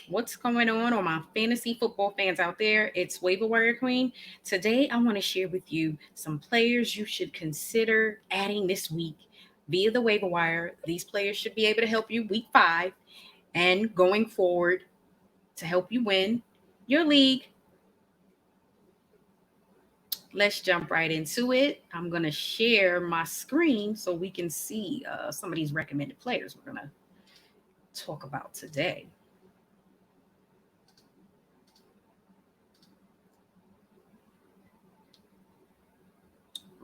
What's going on my fantasy football fans out there? It's Waiver Wire Queen. Today, I want to share with you some players you should consider adding this week via the waiver wire. These players should be able to help you week 5 and going forward to help you win your league. Let's jump right into it. I'm going to share my screen so we can see some of these recommended players we're going to talk about today.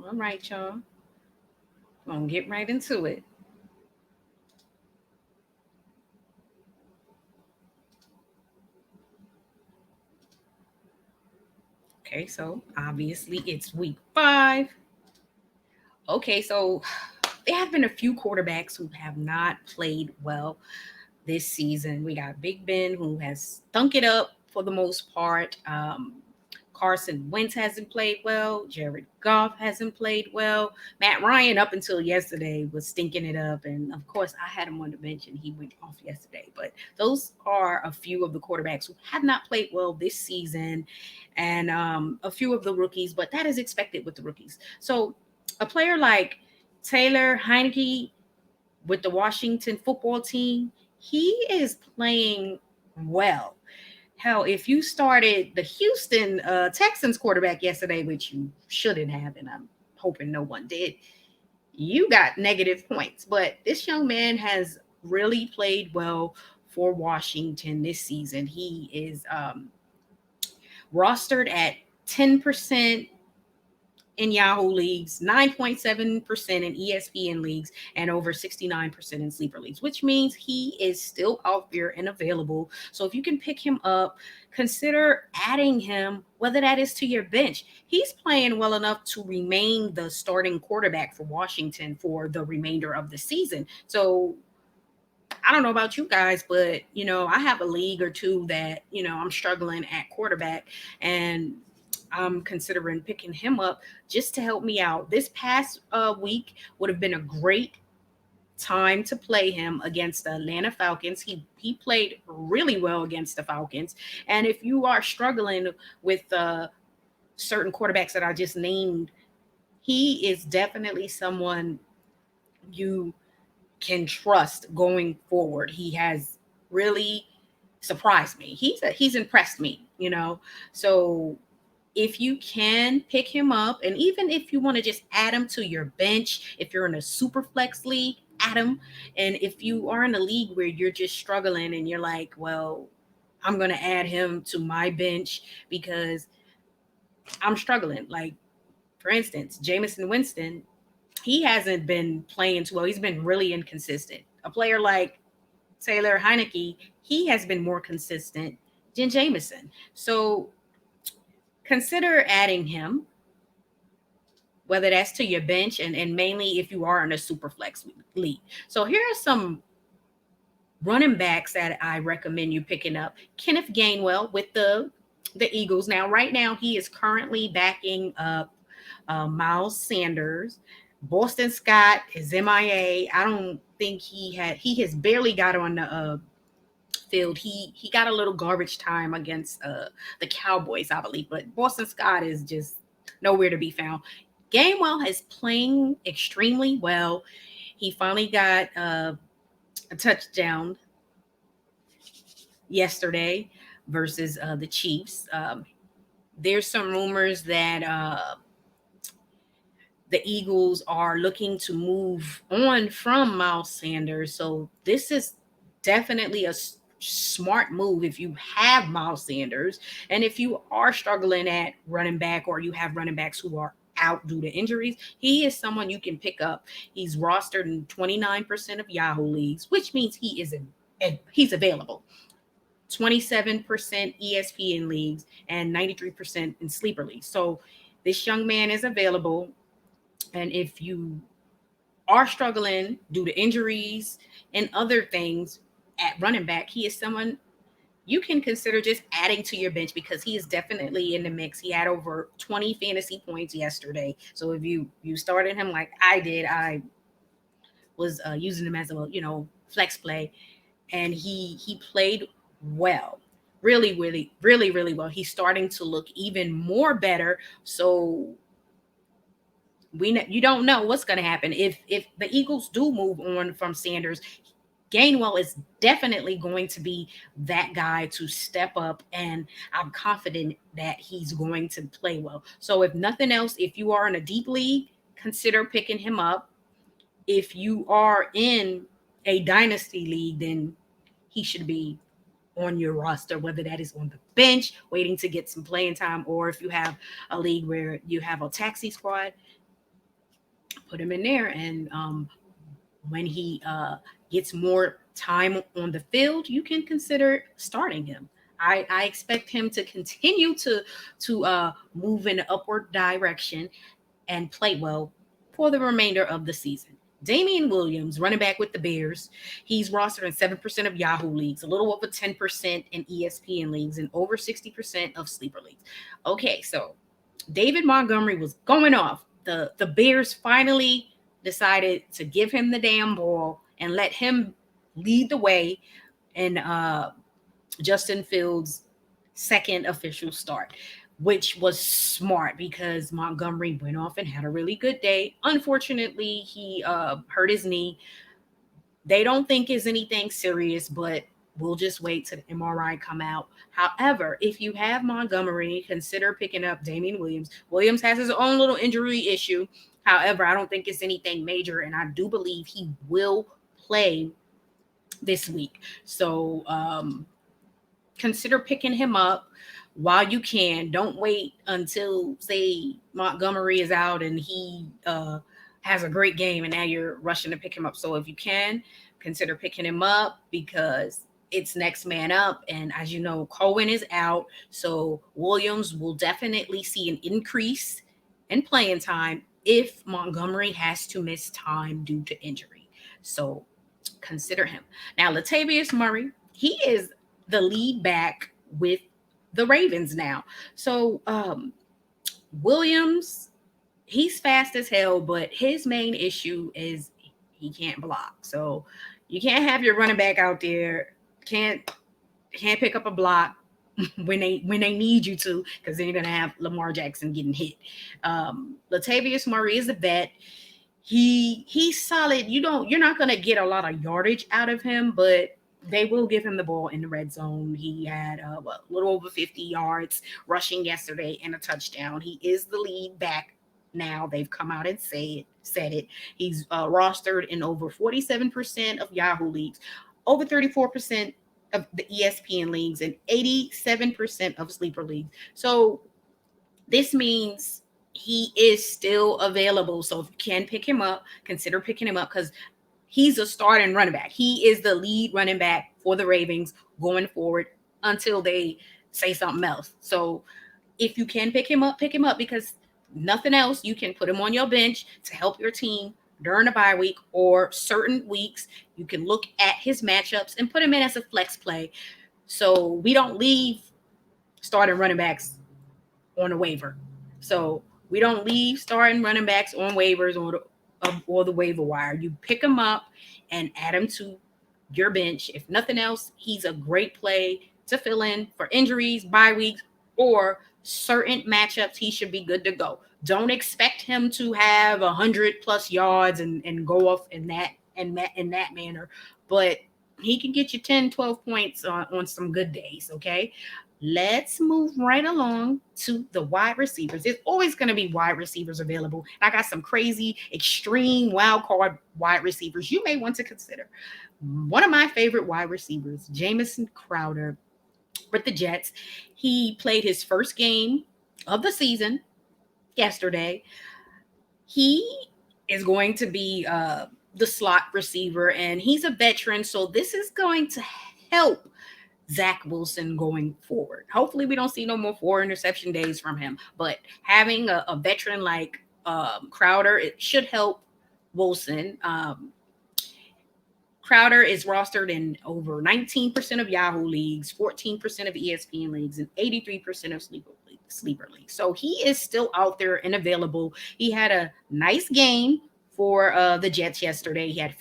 All right, y'all. Gonna get right into it. Okay, so obviously it's week 5. Okay, so there have been a few quarterbacks who have not played well this season. We got Big Ben, who has stunk it up for the most part. Carson Wentz hasn't played well. Jared Goff hasn't played well. Matt Ryan, up until yesterday, was stinking it up. And of course, I had him on the bench and he went off yesterday. But those are a few of the quarterbacks who have not played well this season, and a few of the rookies, but that is expected with the rookies. So a player like Taylor Heineke with the Washington football team, he is playing well. Hell, if you started the Houston Texans quarterback yesterday, which you shouldn't have, and I'm hoping no one did, you got negative points. But this young man has really played well for Washington this season. He is rostered at 10% in Yahoo leagues, 9.7% in ESPN leagues, and over 69% in sleeper leagues, which means he is still out there and available. So if you can pick him up, consider adding him, whether that is to your bench. He's playing well enough to remain the starting quarterback for Washington for the remainder of the season. So I don't know about you guys, but I have a league or two that, I'm struggling at quarterback, and I'm considering picking him up just to help me out. This past week would have been a great time to play him against the Atlanta Falcons. He played really well against the Falcons. And if you are struggling with certain quarterbacks that I just named, he is definitely someone you can trust going forward. He has really surprised me. He's impressed me. So if you can pick him up, and even if you want to just add him to your bench, if you're in a super flex league, add him. And if you are in a league where you're just struggling and you're like, well, I'm going to add him to my bench because I'm struggling. Like, for instance, Jameson Winston, he hasn't been playing too well. He's been really inconsistent. A player like Taylor Heineke, he has been more consistent than Jameson. So consider adding him, whether that's to your bench, and mainly if you are in a super flex league. So here are some running backs that I recommend you picking up. Kenneth Gainwell with the Eagles. Now, right now, he is currently backing up Miles Sanders. Boston Scott is MIA. I don't think he has barely got on the field. He got a little garbage time against the Cowboys, I believe, but Boston Scott is just nowhere to be found. Gainwell is playing extremely well. He finally got a touchdown yesterday versus the Chiefs. There's some rumors that the Eagles are looking to move on from Miles Sanders. So this is definitely a smart move if you have Miles Sanders. And if you are struggling at running back, or you have running backs who are out due to injuries, he is someone you can pick up. He's rostered in 29% of Yahoo leagues, which means he's available. 27% ESPN leagues and 93% in sleeper leagues. So this young man is available. And if you are struggling due to injuries and other things at running back, he is someone you can consider just adding to your bench because he is definitely in the mix. He had over 20 fantasy points yesterday. So if you started him like I did, I was using him as a flex play, and he played well. Really, really, really, really well. He's starting to look even more better. So you don't know what's going to happen if the Eagles do move on from Sanders. Gainwell is definitely going to be that guy to step up, and I'm confident that he's going to play well. So if nothing else, if you are in a deep league, consider picking him up. If you are in a dynasty league, then he should be on your roster, whether that is on the bench waiting to get some playing time, or if you have a league where you have a taxi squad, put him in there. And when he gets more time on the field, you can consider starting him. I expect him to continue to move in an upward direction and play well for the remainder of the season. Damien Williams, running back with the Bears, he's rostered in 7% of Yahoo leagues, a little over 10% in ESPN leagues, and over 60% of sleeper leagues. Okay, so David Montgomery was going off. The Bears finally decided to give him the damn ball and let him lead the way in Justin Fields' second official start, which was smart because Montgomery went off and had a really good day. Unfortunately, he hurt his knee. They don't think it's anything serious, but we'll just wait till the MRI come out. However, if you have Montgomery, consider picking up Damien Williams. Williams has his own little injury issue. However, I don't think it's anything major, and I do believe he will play this week. So consider picking him up while you can. Don't wait until, say, Montgomery is out and he has a great game and now you're rushing to pick him up. So if you can, consider picking him up because it's next man up. And as you know, Cohen is out. So Williams will definitely see an increase in playing time if Montgomery has to miss time due to injury. So consider him. Now, Latavius Murray, he is the lead back with the Ravens now. So Williams, he's fast as hell, but his main issue is he can't block. So you can't have your running back out there can't pick up a block when they need you to, because then you're gonna have Lamar Jackson getting hit. Latavius Murray is a vet. He's solid. You're not gonna get a lot of yardage out of him, but they will give him the ball in the red zone. He had a little over 50 yards rushing yesterday and a touchdown. He is the lead back now. They've come out and said it. He's rostered in over 47% of Yahoo leagues, over 34% of the ESPN leagues, and 87% of sleeper leagues. So this means he is still available. So if you can pick him up, consider picking him up because he's a starting running back. He is the lead running back for the Ravens going forward until they say something else. So if you can pick him up because nothing else, you can put him on your bench to help your team during a bye week or certain weeks. You can look at his matchups and put him in as a flex play. So we don't leave starting running backs on a waiver. So we don't leave starting running backs on waivers or the waiver wire. You pick them up and add them to your bench. If nothing else, he's a great play to fill in for injuries, bye weeks, or certain matchups. He should be good to go. Don't expect him to have 100+ yards and go off in that manner, but he can get you 10, 12 points on some good days. Okay. Let's move right along to the wide receivers. There's always going to be wide receivers available. I got some crazy, extreme wild card wide receivers you may want to consider. One of my favorite wide receivers, Jamison Crowder with the Jets. He played his first game of the season yesterday. He is going to be the slot receiver, and he's a veteran, so this is going to help Zach Wilson going forward. Hopefully we don't see no more 4 interception days from him, but having a veteran like Crowder, it should help Wilson. Crowder is rostered in over 19% of Yahoo leagues, 14% of ESPN leagues, and 83% of sleeper leagues. So he is still out there and available. He had a nice game for the Jets yesterday. He had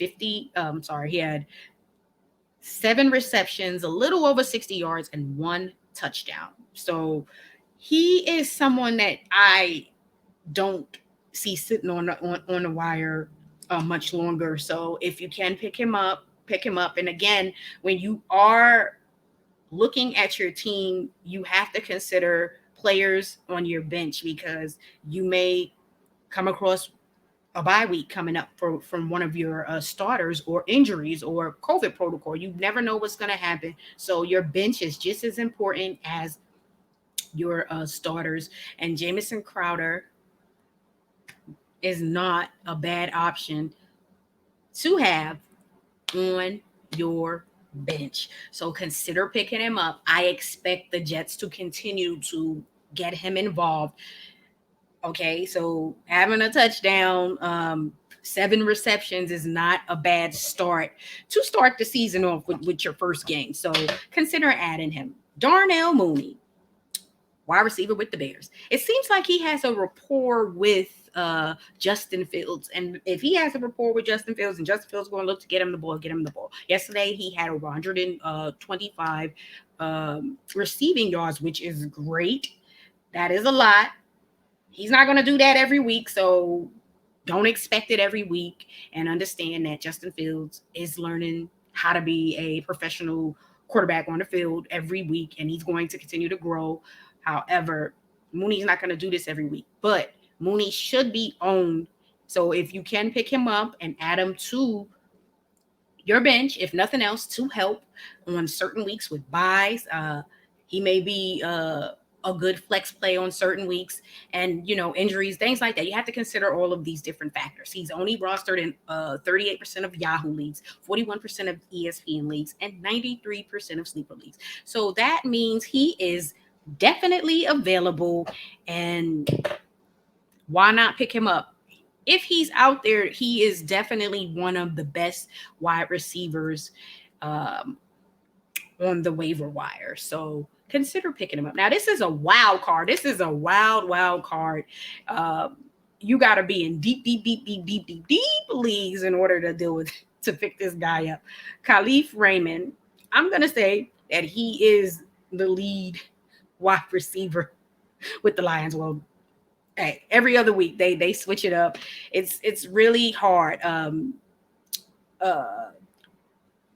7 receptions, a little over 60 yards, and 1 touchdown. So he is someone that I don't see sitting on the wire much longer. So if you can pick him up. And again, when you are looking at your team, you have to consider players on your bench because you may come across a bye week coming up from one of your starters, or injuries, or COVID protocol. You never know what's going to happen. So your bench is just as important as your starters. And Jamison Crowder is not a bad option to have on your bench. So consider picking him up. I expect the Jets to continue to get him involved. Okay, so having a touchdown, 7 receptions is not a bad start to start the season off with your first game. So consider adding him. Darnell Mooney, wide receiver with the Bears. It seems like he has a rapport with Justin Fields. And if he has a rapport with Justin Fields, and Justin Fields is going to look to get him the ball. Yesterday, he had 125 receiving yards, which is great. That is a lot. He's not going to do that every week, so don't expect it every week, and understand that Justin Fields is learning how to be a professional quarterback on the field every week, and he's going to continue to grow. However, Mooney's not going to do this every week, but Mooney should be owned. So if you can pick him up and add him to your bench, if nothing else, to help on certain weeks with buys, he may be a good flex play on certain weeks, and injuries, things like that. You have to consider all of these different factors. He's only rostered in 38% of Yahoo leagues, 41% of ESPN leagues, and 93% of sleeper leagues. So that means he is definitely available, and why not pick him up? If he's out there, he is definitely one of the best wide receivers on the waiver wire. So consider picking him up. Now, this is a wild card. This is a wild card. You got to be in deep leagues in order to pick this guy up. Khalif Raymond, I'm going to say that he is the lead wide receiver with the Lions. Well, hey, every other week they switch it up. It's really hard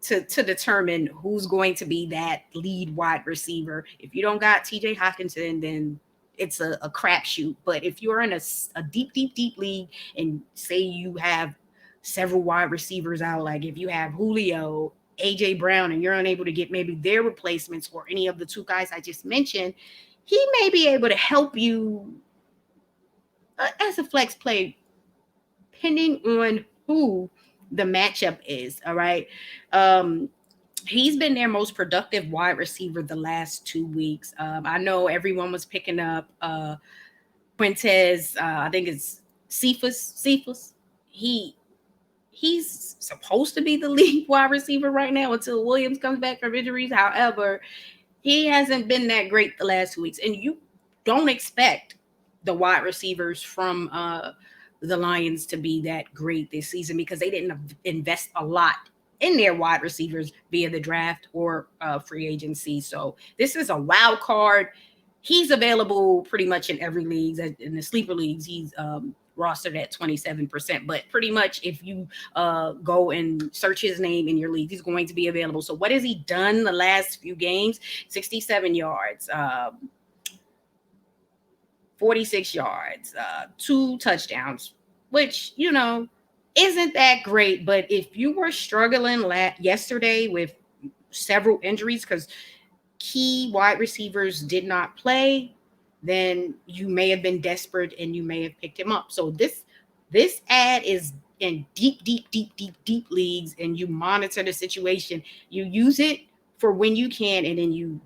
to determine who's going to be that lead wide receiver. If you don't got TJ Hockenson, then it's a crapshoot. But if you're in a deep league, and say you have several wide receivers out, like if you have Julio, AJ Brown, and you're unable to get maybe their replacements or any of the 2 guys I just mentioned, he may be able to help you as a flex play, depending on who the matchup is. All right. He's been their most productive wide receiver the last 2 weeks. I know everyone was picking up Quintez. I think it's Cephas. He's supposed to be the lead wide receiver right now until Williams comes back from injuries. However, he hasn't been that great the last 2 weeks, and you don't expect the wide receivers from the Lions to be that great this season, because they didn't invest a lot in their wide receivers via the draft or free agency. So this is a wild card. He's available pretty much in every league. In the sleeper leagues, he's rostered at 27%. But pretty much if you go and search his name in your league, he's going to be available. So what has he done the last few games? 67 yards, 46 yards, 2 touchdowns, which, isn't that great. But if you were struggling yesterday with several injuries because key wide receivers did not play, then you may have been desperate and you may have picked him up. So this ad is in deep leagues, and you monitor the situation. You use it for when you can, and then you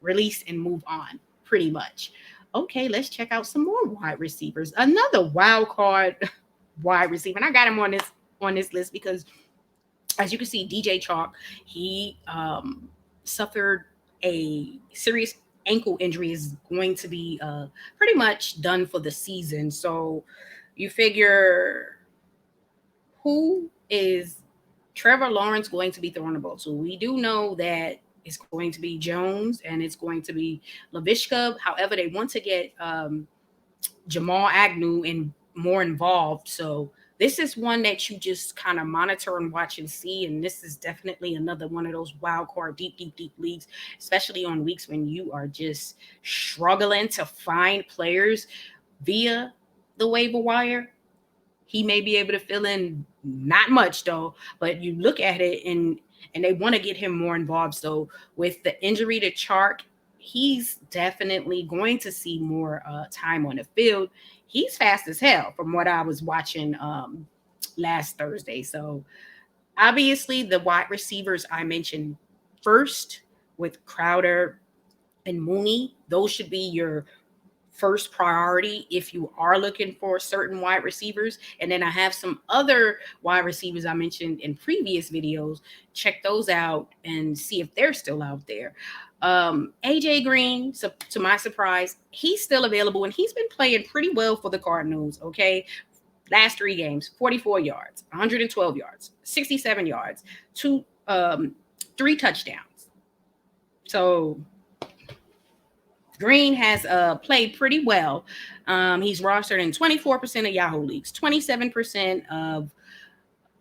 release and move on, pretty much. Okay, let's check out some more wide receivers. Another wild card wide receiver, and I got him on this list because, as you can see, DJ Chalk, he suffered a serious ankle injury, is going to be pretty much done for the season. So you figure, who is Trevor Lawrence going to be throwing the ball. So we do know that it's going to be Jones and it's going to be Laviska. However, they want to get Jamal Agnew and more involved. So this is one that you just kind of monitor and watch and see. And this is definitely another one of those wild card, deep leagues, especially on weeks when you are just struggling to find players via the waiver wire. He may be able to fill in, not much though, but you look at it and they want to get him more involved. So with the injury to Chark, he's definitely going to see more time on the field. He's fast as hell from what I was watching last Thursday. So obviously the wide receivers I mentioned first with Crowder and Mooney, those should be your first priority if you are looking for certain wide receivers. And then I have some other wide receivers I mentioned in previous videos. Check those out and see if they're still out there. AJ Green, so to my surprise, he's still available and he's been playing pretty well for the Cardinals. Okay. Last 3 games, 44 yards, 112 yards, 67 yards, 3 touchdowns. So Green has played pretty well. He's rostered in 24% of Yahoo leagues, 27% of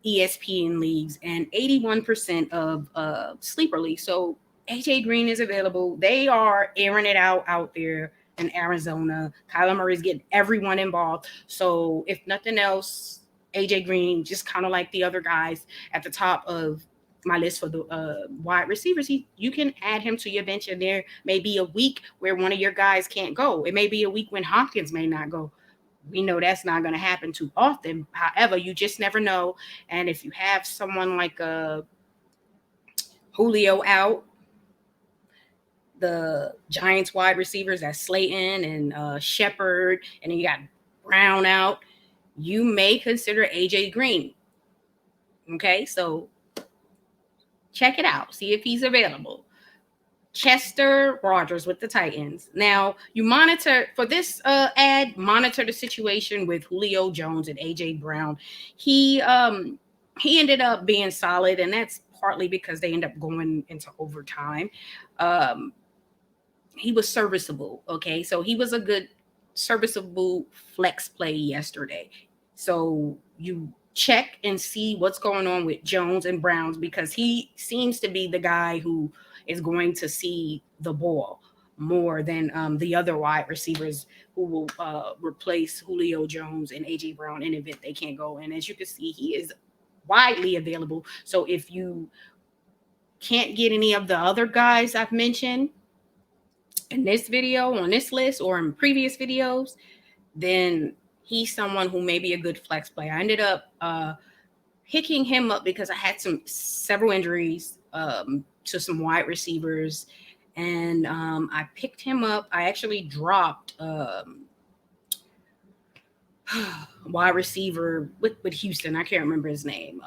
ESPN leagues, and 81% of sleeper leagues. So AJ Green is available. They are airing it out there in Arizona. Kyler Murray's getting everyone involved. So if nothing else, AJ Green, just kind of like the other guys at the top of my list for the wide receivers, you can add him to your bench, and there may be a week where one of your guys can't go. It may be a week when Hopkins may not go. We know that's not going to happen too often. However, you just never know. And if you have someone like Julio out, the Giants wide receivers, that's Slayton and Shepard, and then you got Brown out, you may consider AJ Green. Okay, so check it out. See if he's available. Chester Rogers with the Titans. Now, you monitor for this ad, monitor the situation with Julio Jones and AJ Brown. He ended up being solid, and that's partly because they end up going into overtime. He was serviceable. Okay, so he was a good serviceable flex play yesterday. So you check and see what's going on with Jones and Browns, because he seems to be the guy who is going to see the ball more than the other wide receivers who will replace Julio Jones and AJ Brown in event they can't go. And as you can see, he is widely available. So if you can't get any of the other guys I've mentioned in this video, on this list, or in previous videos, then he's someone who may be a good flex play. I ended up picking him up because I had several injuries to some wide receivers, and I picked him up. I actually dropped wide receiver with Houston. I can't remember his name.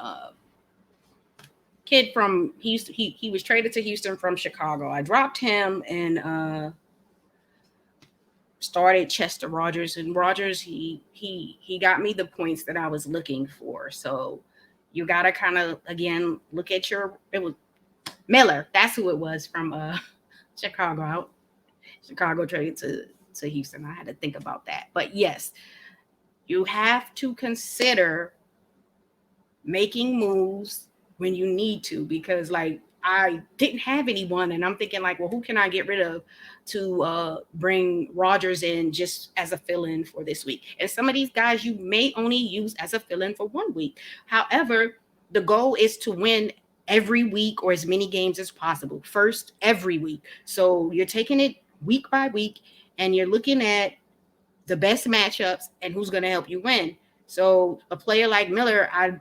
Kid from Houston. He was traded to Houston from Chicago. I dropped him and started Chester Rogers, and Rogers he got me the points that I was looking for. So you gotta kind of again look at it was Miller, that's who it was from Chicago. Chicago traded to Houston. I had to think about that. But yes, you have to consider making moves when you need to, because like I didn't have anyone, and I'm thinking like, well, who can I get rid of to bring Rogers in just as a fill-in for this week? And some of these guys you may only use as a fill-in for 1 week. However, the goal is to win every week or as many games as possible. First, every week. So you're taking it week by week, and you're looking at the best matchups and who's going to help you win. So a player like Miller, I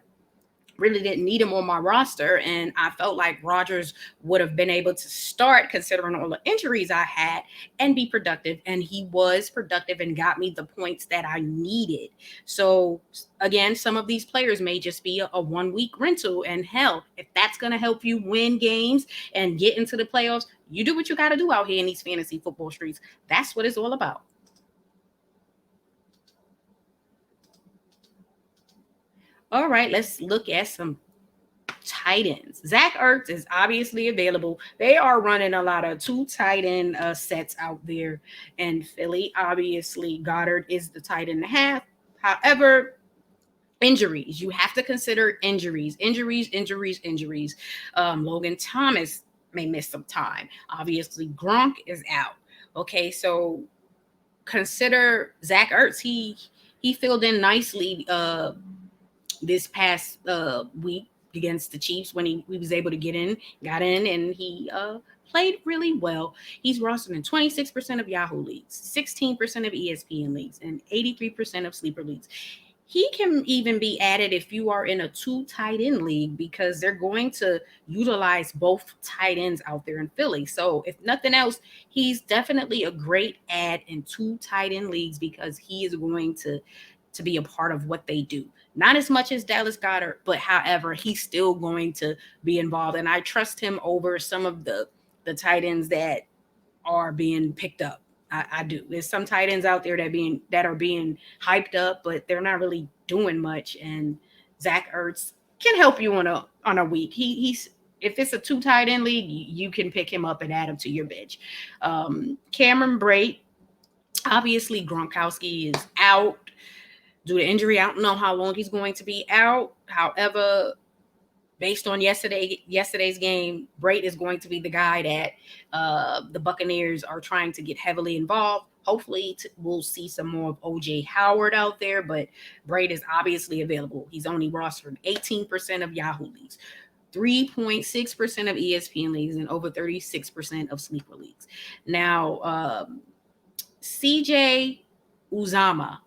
really didn't need him on my roster, and I felt like Rogers would have been able to start considering all the injuries I had and be productive, and he was productive and got me the points that I needed. So again, some of these players may just be a 1 week rental, and hell, if that's going to help you win games and get into the playoffs, you do what you got to do out here in these fantasy football streets. That's what it's all about. All right, let's look at some tight ends. Zack Ertz is obviously available. They are running a lot of 2 tight end sets out there in Philly. Obviously, Goddard is the tight end and a half. However, injuries. You have to consider injuries. Logan Thomas may miss some time. Obviously, Gronk is out. Okay, so consider Zack Ertz. He filled in nicely this past week against the Chiefs when he was able to got in, and he played really well. He's rostered in 26% of Yahoo leagues, 16% of ESPN leagues, and 83% of sleeper leagues. He can even be added if you are in a 2 tight end league because they're going to utilize both tight ends out there in Philly. So if nothing else, he's definitely a great add in 2 tight end leagues because he is going to be a part of what they do. Not as much as Dallas Goedert, but however, he's still going to be involved. And I trust him over some of the tight ends that are being picked up. I do. There's some tight ends out there that are being hyped up, but they're not really doing much. And Zack Ertz can help you on a week. He's if it's a 2 tight end league, you can pick him up and add him to your bench. Cameron Brate, obviously Gronkowski is out due to injury. I don't know how long he's going to be out. However, based on yesterday's game, Brate is going to be the guy that the Buccaneers are trying to get heavily involved. Hopefully, we'll see some more of O.J. Howard out there, but Brate is obviously available. He's only rostered 18% of Yahoo leagues, 3.6% of ESPN leagues, and over 36% of sleeper leagues. Now, C.J. Uzama,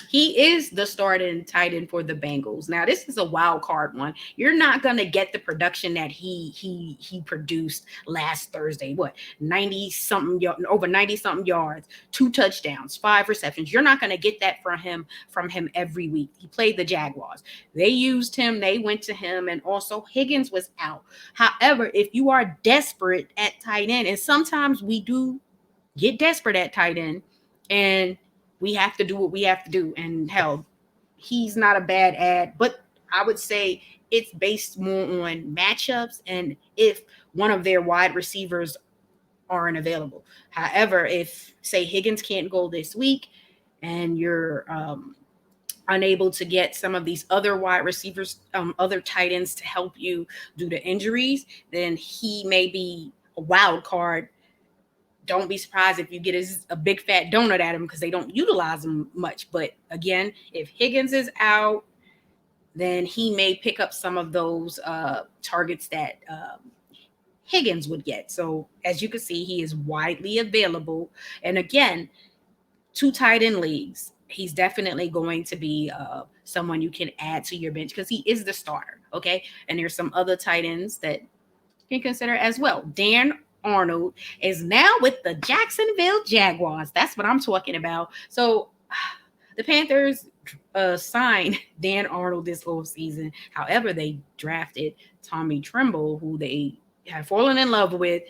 he is the starting tight end for the Bengals. Now, this is a wild card one. You're not going to get the production that he produced last Thursday. What, 90-something, over 90-something yards, 2 touchdowns, 5 receptions. You're not going to get that from him every week. He played the Jaguars. They used him. They went to him, and also Higgins was out. However, if you are desperate at tight end, and sometimes we do get desperate at tight end, and we have to do what we have to do. And hell, he's not a bad ad, but I would say it's based more on matchups and if one of their wide receivers aren't available. However, if, say, Higgins can't go this week and you're unable to get some of these other wide receivers, other tight ends to help you due to injuries, then he may be a wild card. Don't be surprised if you get a big fat donut at him because they don't utilize him much. But again, if Higgins is out, then he may pick up some of those targets that Higgins would get. So as you can see, he is widely available. And again, 2 tight end leagues, he's definitely going to be someone you can add to your bench because he is the starter. Okay. And there's some other tight ends that you can consider as well. Dan Arnold is now with the Jacksonville Jaguars. That's what I'm talking about. So the Panthers signed Dan Arnold this offseason. However, they drafted Tommy Tremble, who they have fallen in love with.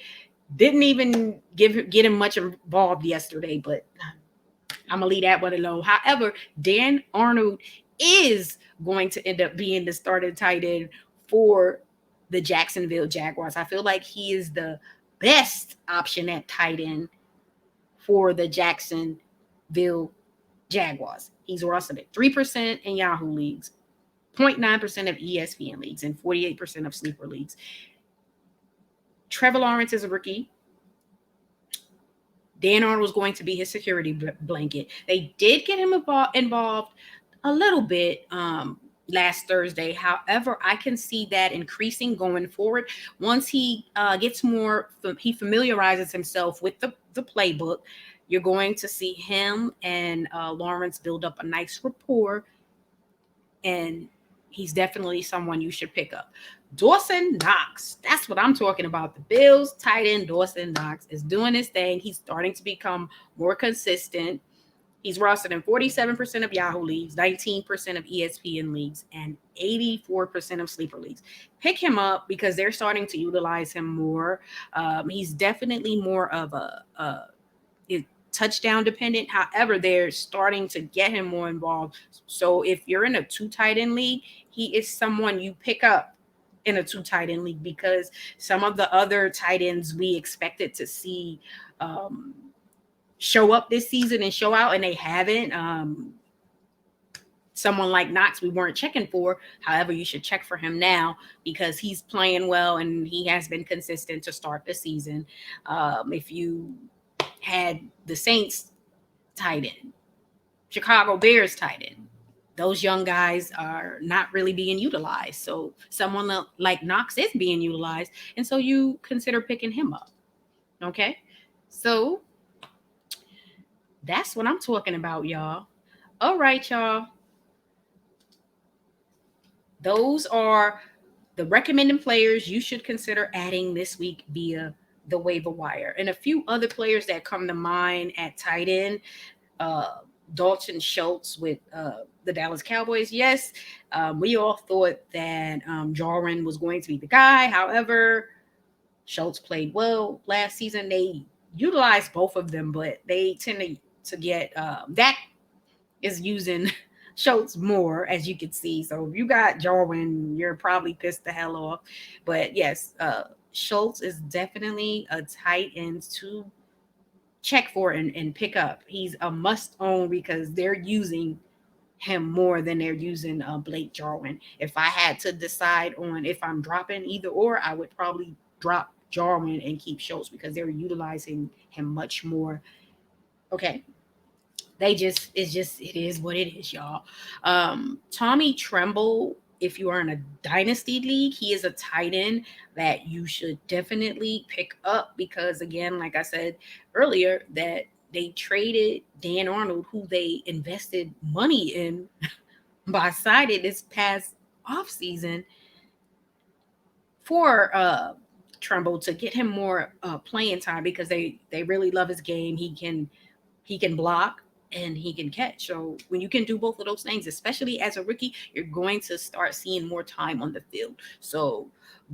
Didn't even get him much involved yesterday, but I'm going to leave that one alone. However, Dan Arnold is going to end up being the starting tight end for the Jacksonville Jaguars. I feel like he is the best option at tight end for the Jacksonville Jaguars. He's rostered at 3% in Yahoo leagues, 0.9% of ESPN leagues, and 48% of sleeper leagues. Trevor Lawrence is a rookie. Dan Arnold is going to be his security blanket. They did get him involved a little bit last Thursday. However, I can see that increasing going forward. Once he gets more, he familiarizes himself with the playbook, you're going to see him and Lawrence build up a nice rapport, and he's definitely someone you should pick up. Dawson Knox, that's what I'm talking about. The Bills tight end Dawson Knox is doing his thing. He's starting to become more consistent. He's rostered in 47% of Yahoo leagues, 19% of ESPN leagues, and 84% of sleeper leagues. Pick him up because they're starting to utilize him more. He's definitely more of a touchdown dependent. However, they're starting to get him more involved. So if you're in a 2 tight end league, he is someone you pick up in a 2 tight end league, because some of the other tight ends we expected to see show up this season and show out, and they haven't. Someone like Knox we weren't checking for. However, you should check for him now because he's playing well and he has been consistent to start the season. If you had the Saints tight end, Chicago Bears tight end, those young guys are not really being utilized. So someone like Knox is being utilized, and so you consider picking him up. Okay? So that's what I'm talking about, y'all. All right, y'all. Those are the recommended players you should consider adding this week via the waiver wire. And a few other players that come to mind at tight end, Dalton Schultz with the Dallas Cowboys. Yes, we all thought that Jarwin was going to be the guy. However, Schultz played well last season. They utilized both of them, but they tend to get Dak is using Schultz more, as you can see. So if you got Jarwin, you're probably pissed the hell off. But yes, Schultz is definitely a tight end to check for and pick up. He's a must own because they're using him more than they're using Blake Jarwin. If I had to decide on if I'm dropping either or, I would probably drop Jarwin and keep Schultz because they're utilizing him much more. Okay. It is what it is, y'all. Tommy Tremble, if you are in a dynasty league, he is a tight end that you should definitely pick up because, again, like I said earlier, that they traded Dan Arnold, who they invested money in by signing this past offseason for Tremble to get him more playing time because they really love his game. He can block and he can catch. So when you can do both of those things, especially as a rookie, you're going to start seeing more time on the field. So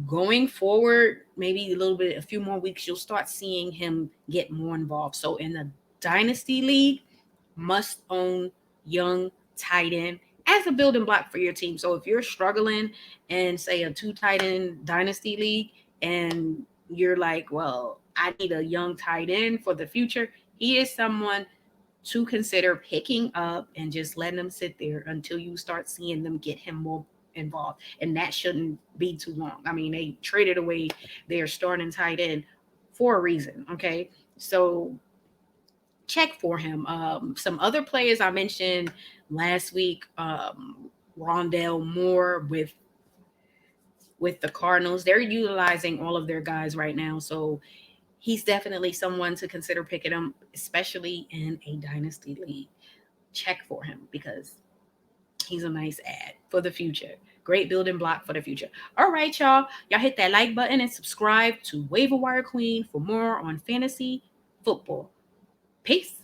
going forward, maybe a few more weeks, you'll start seeing him get more involved. So in the dynasty league, must own young tight end as a building block for your team. So if you're struggling in, say, a 2 tight end dynasty league and you're like, well, I need a young tight end for the future, he is someone to consider picking up and just letting them sit there until you start seeing them get him more involved. And that shouldn't be too long. I mean, they traded away their starting tight end for a reason. Okay. So check for him. Some other players I mentioned last week, Rondelle Moore with the Cardinals. They're utilizing all of their guys right now. So he's definitely someone to consider picking up, especially in a dynasty league. Check for him because he's a nice add for the future. Great building block for the future. All right, y'all. Y'all hit that like button and subscribe to Waiver Wire Queen for more on fantasy football. Peace.